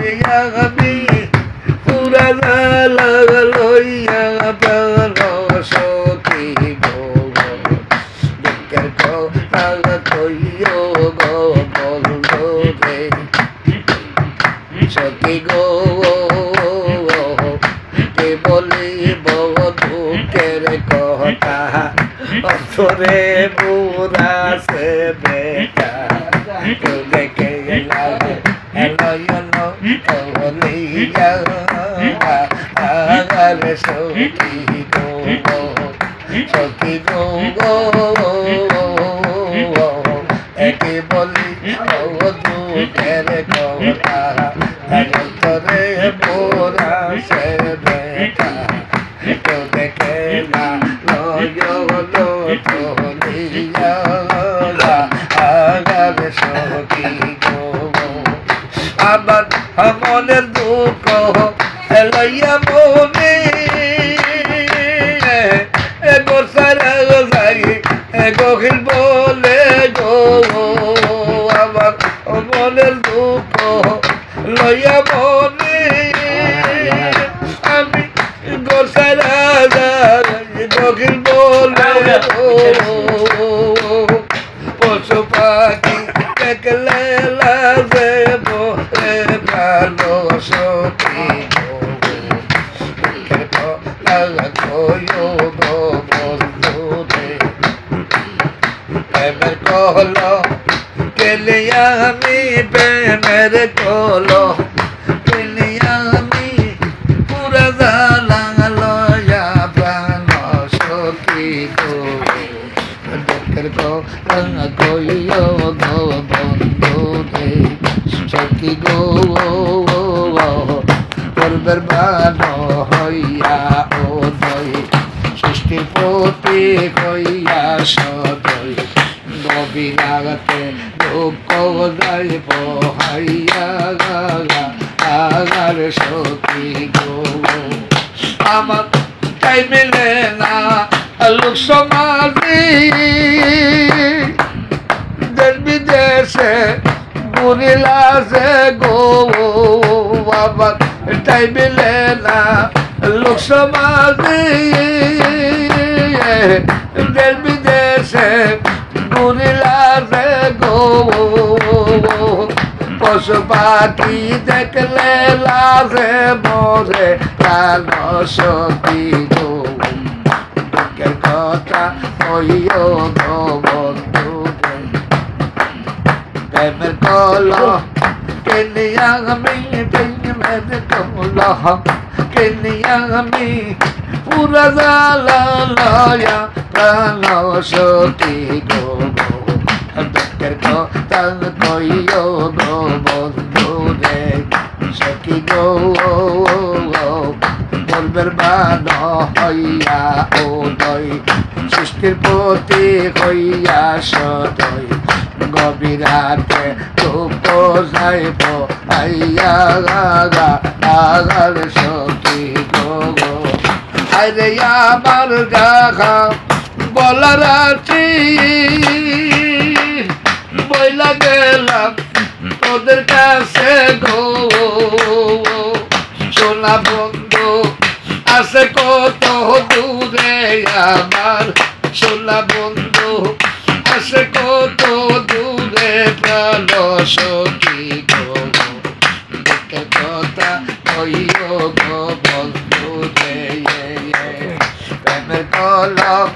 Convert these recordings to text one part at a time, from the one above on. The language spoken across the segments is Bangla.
আমি পুরা জালা লইয়া প্রাণ সখী গো দুঃখের কথা কইও গো বন্ধু রে সখী গো কে বলিব দুঃখের কথা অন্তরে পুরা সে বেটা দেখে গেলাম এলো এলো কলিয়া আগার সখী গো একে বলি দুঃখের কথা অন্তরে পুরা সে বেটা কেউ দেখে না লয়লো কলিয়া আগার সখী গো আমার মনের দুঃখ লইয়া মনে এগো সারা যাই গহিল বলে গো আমার মনের দুঃখ লইয়া মনে আমি গোসারা যাই গহিল বলে গো পশু পাখি দেখলে লাজে বলে ভালো সখী গো কইও গো বন্ধু রে প্রেমের কলো কেলে আমি প্রেমের কলো কেলে আমি পুরা জালা লয়া প্রাণ সখী গো দুঃখের কথা কইও গো বন্ধু রে সখী গো পূর্বের ভালো হইয়া উদয় সৃষ্টির প্রতি হইয়া সদয় গভীরাতে দুঃখ যাই বহাইয়া আগার সখী গো আমার তাই মিলে না লোক সমাজে দেশ বিদেশে বুড়িলা সে গো আমার তাই মিলে না লোক সমাজে দেশ বিদেশে বুড়িলা সে গো পশু পাখি দেখলে লাজে মরে প্রাণ সখী গো দুঃখের কথা কইও গো বন্ধু প্রেমের কলো কেনে আমি প্রেমের কলো কেনে আমি পুরা জালা লয়া প্রাণ সখী গো দুঃখের কথা কইও গো বন্ধু রে সখী গো পূর্বের ভালো হইয়া উদয় সৃষ্টির প্রতি হইয়া সদয় গভীরাতে দুঃখ যাইব আইয়া আগার সখী গো আরে আমার দেখা বলার আছে বইলা গেলাম তোদের কাছে গো সোনা বন্ধু আছে কত দূরে আমার সোনা বন্ধু আছে কত দূরে প্রাণ সখী গো দুঃখের কথা কইও গো বন্ধু রে প্রেমের কলম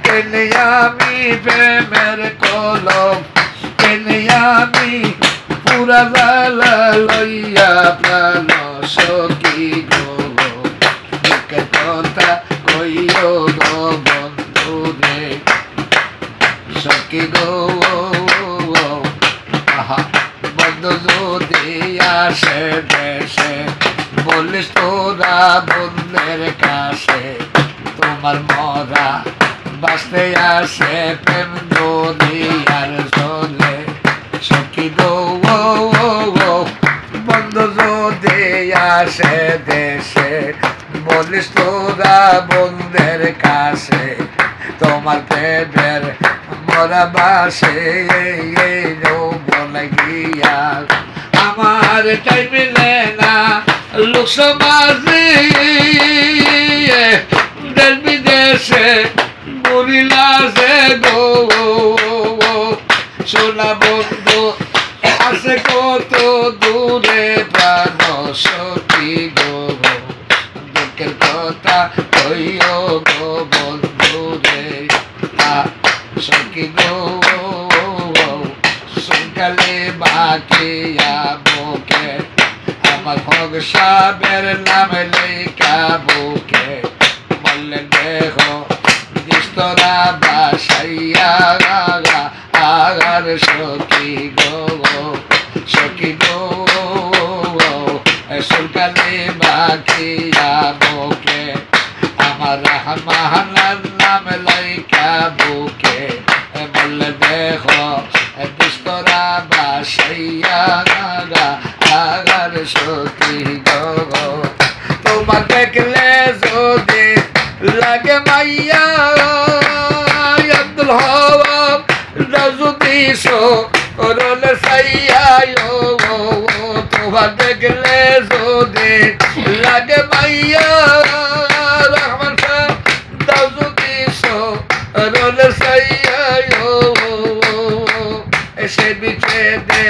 কেনে আমি প্রেমের কলম কেনে আমি পুরা জালা লইয়া প্রাণ সখী গো দুঃখের কথা কইও গো বন্ধু রে সখী গো বন্ধু যদি আসে দেশে বলিস তোরা বন্ধের কাছে তোমার মরা বাঁচতে আসে প্রেম দুনিয়ার জলে সখী গো বন্ধু যদি আসে দেশে বলিস তোরা বন্ধের কাছে তোমার প্রেমের মরা বাসে বলে গিয়া আমার টাইম মিলে না লোক সমাজে দেশ বিদেশে মরিলা যে গো সোনা বন্ধু আছে কত দূরে প্রাণ সখী গো দুঃখের কথা কইও গো বন্ধু রে সখী গো সকালে বাকিয়া বুকে আমার ভোগ সাবের নামে লেখা বুকে বললেন দেখো দিস্তরা বাসাইয়া আগার সখী গো সকালে বাকিয়া বুকে আমার রহমানের নাম লেখা বুকে বললে দেখো দিস্তরা বাসাইয়া আগার সখী গো তোমার দেখলে যদি লাগে মাইয়া আব্দুল হওয়া যদি রোল সাইয়া তোমার দেখলে যদি লাগে মাইয়া রহমান দাও যদি রোল সাইয়া এসে বিচ্ছেদে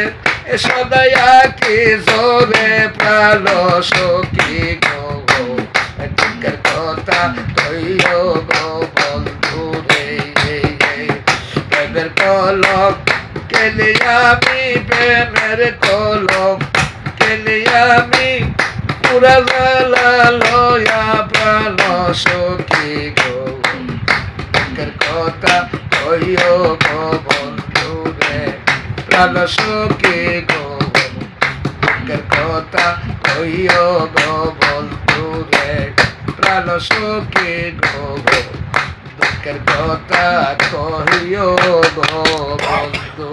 সদয়া কি জোরে প্রাণ সখী গো দুঃখের কথা কইও গো বন্ধু রে প্রেমের কলম কেলে আমি প্রেমের কলম কেলে আমি পুরা জ্বালা লয়া প্রাণ সখী গো দুঃখের কথা কইও গো বন্ধু রে প্রাণ সখী গো দুঃখের কথা কইও গো বন্ধু রে প্রাণ সখী গো দুঃখের কথা কইও গো বন্ধু